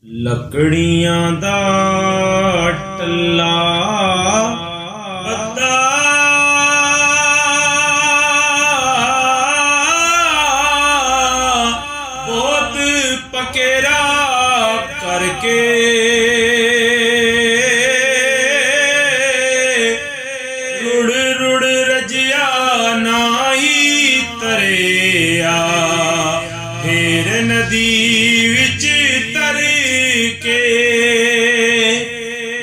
लकड़ियां दा टल्ला बद्दा बहुत पकेरा करके रुड़ रुड़ रजिया नाई तरिया फिर नदी विच तर के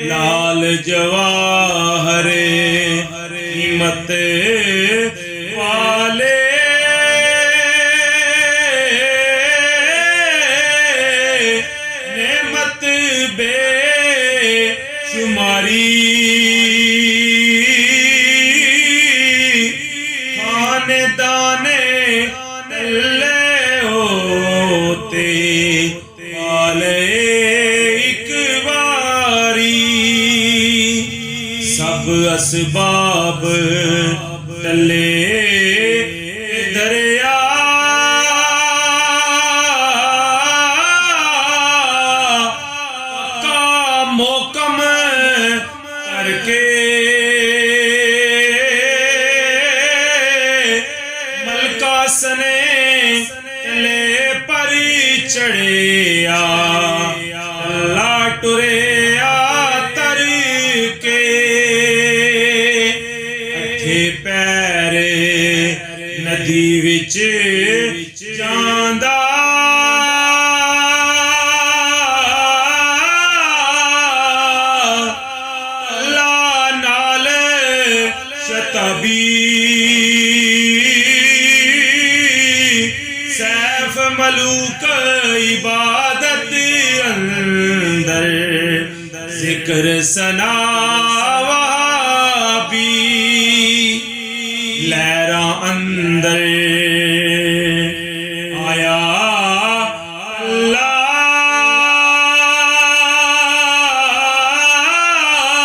लाल जवाहर कीमत वाले नेमत बेशुमारी खानदाने तल्ले होते वाले एक बारी सब असबाब टले दरिया का मोकम करके मलका सने तले पर चढ़िया अल्लाह टुरिया तर के अठे पैर नदी विच जांदा अल्लाह नाल शताबी सैफ मलूक इबादत अंदर जिक्र सना वहाबी लहरा अंदर आया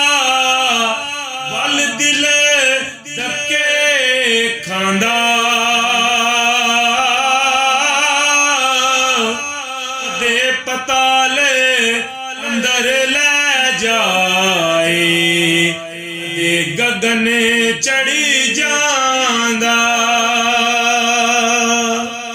अल्लाह वल दिल धक्के खांदा पताले अंदर ले जाए गगन